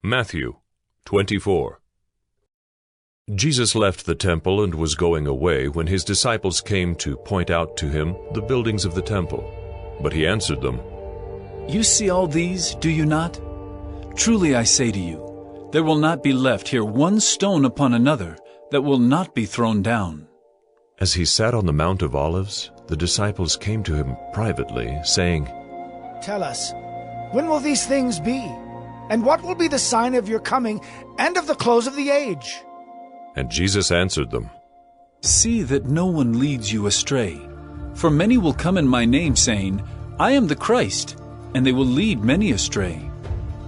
Matthew 24. Jesus left the temple and was going away when his disciples came to point out to him the buildings of the temple. But he answered them, "You see all these, do you not? Truly I say to you, there will not be left here one stone upon another that will not be thrown down." As he sat on the Mount of Olives, the disciples came to him privately, saying, "Tell us, when will these things be? And what will be the sign of your coming and of the close of the age?" And Jesus answered them, "See that no one leads you astray. For many will come in my name, saying, 'I am the Christ,' and they will lead many astray.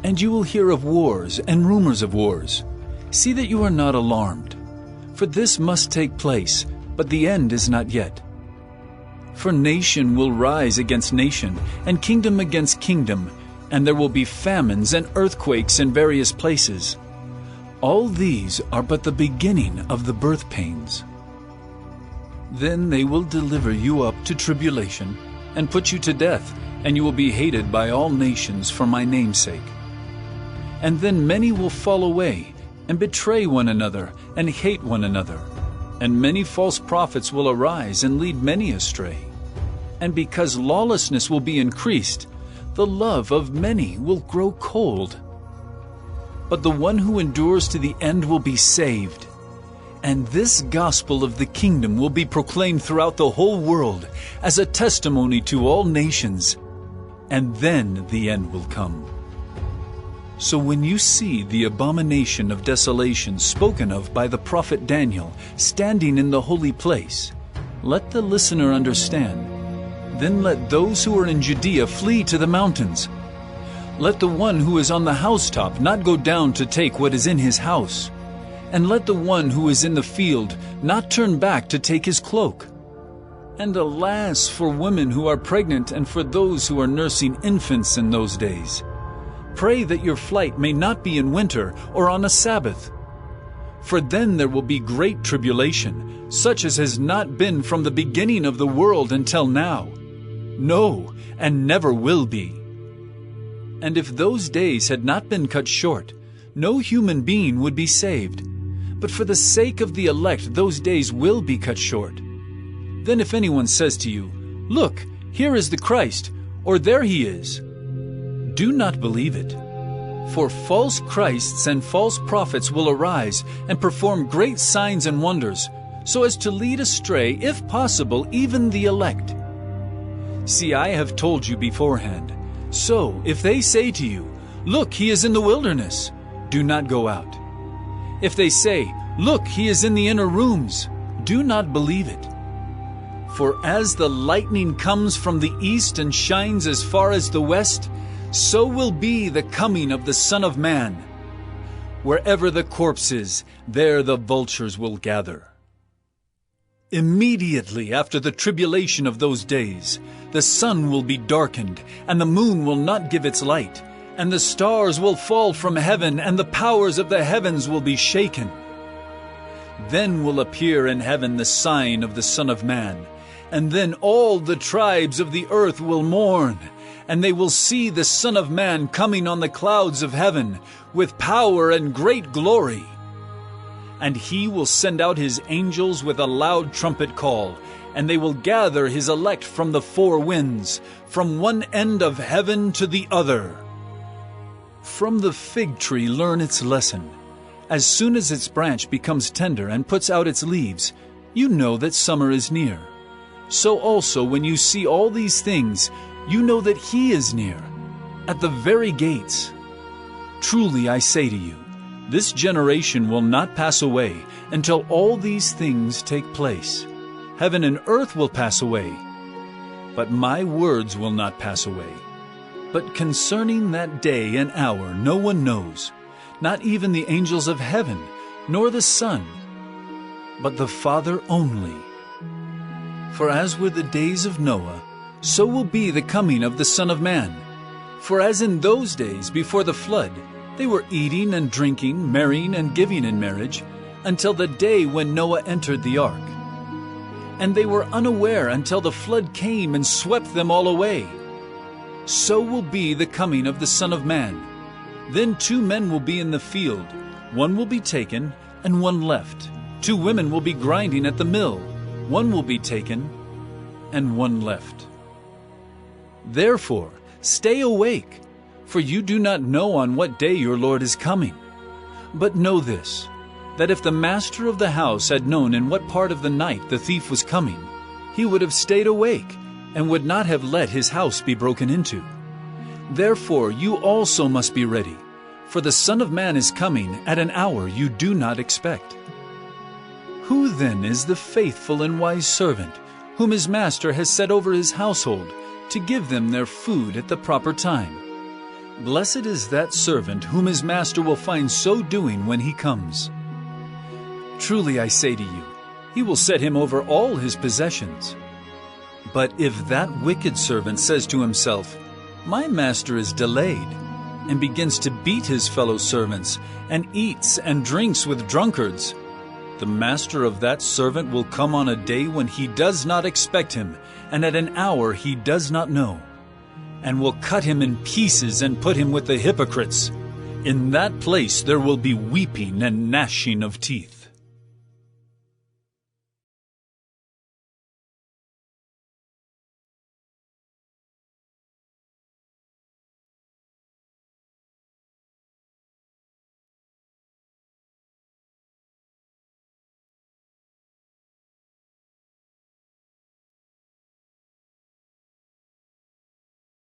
And you will hear of wars and rumors of wars. See that you are not alarmed. For this must take place, but the end is not yet. For nation will rise against nation, and kingdom against kingdom, and there will be famines and earthquakes in various places. All these are but the beginning of the birth pains. Then they will deliver you up to tribulation, and put you to death, and you will be hated by all nations for my name's sake. And then many will fall away, and betray one another, and hate one another. And many false prophets will arise and lead many astray. And because lawlessness will be increased, the love of many will grow cold. But the one who endures to the end will be saved. And this gospel of the kingdom will be proclaimed throughout the whole world as a testimony to all nations. And then the end will come. So when you see the abomination of desolation spoken of by the prophet Daniel standing in the holy place, let the listener understand. Then let those who are in Judea flee to the mountains. Let the one who is on the housetop not go down to take what is in his house. And let the one who is in the field not turn back to take his cloak. And alas for women who are pregnant and for those who are nursing infants in those days. Pray that your flight may not be in winter or on a Sabbath. For then there will be great tribulation, such as has not been from the beginning of the world until now. No, and never will be. And if those days had not been cut short, no human being would be saved. But for the sake of the elect, those days will be cut short. Then if anyone says to you, 'Look, here is the Christ,' or 'There he is,' do not believe it. For false Christs and false prophets will arise and perform great signs and wonders, so as to lead astray, if possible, even the elect. See, I have told you beforehand. So, if they say to you, 'Look, he is in the wilderness,' do not go out. If they say, 'Look, he is in the inner rooms,' do not believe it. For as the lightning comes from the east and shines as far as the west, so will be the coming of the Son of Man. Wherever the corpse is, there the vultures will gather. Immediately after the tribulation of those days, the sun will be darkened, and the moon will not give its light, and the stars will fall from heaven, and the powers of the heavens will be shaken. Then will appear in heaven the sign of the Son of Man, and then all the tribes of the earth will mourn, and they will see the Son of Man coming on the clouds of heaven with power and great glory. And he will send out his angels with a loud trumpet call, and they will gather his elect from the four winds, from one end of heaven to the other. From the fig tree learn its lesson. As soon as its branch becomes tender and puts out its leaves, you know that summer is near. So also when you see all these things, you know that he is near, at the very gates. Truly I say to you, this generation will not pass away until all these things take place. Heaven and earth will pass away, but my words will not pass away. But concerning that day and hour no one knows, not even the angels of heaven, nor the Son, but the Father only. For as were the days of Noah, so will be the coming of the Son of Man. For as in those days before the flood, they were eating and drinking, marrying and giving in marriage, until the day when Noah entered the ark. And they were unaware until the flood came and swept them all away. So will be the coming of the Son of Man. Then 2 men will be in the field, one will be taken and one left. 2 women will be grinding at the mill, one will be taken and one left. Therefore, stay awake, for you do not know on what day your Lord is coming. But know this, that if the master of the house had known in what part of the night the thief was coming, he would have stayed awake and would not have let his house be broken into. Therefore you also must be ready, for the Son of Man is coming at an hour you do not expect. Who then is the faithful and wise servant, whom his master has set over his household, to give them their food at the proper time? Blessed is that servant whom his master will find so doing when he comes. Truly I say to you, he will set him over all his possessions. But if that wicked servant says to himself, "My master is delayed," and begins to beat his fellow servants, and eats and drinks with drunkards, the master of that servant will come on a day when he does not expect him, and at an hour he does not know, and will cut him in pieces and put him with the hypocrites. In that place there will be weeping and gnashing of teeth.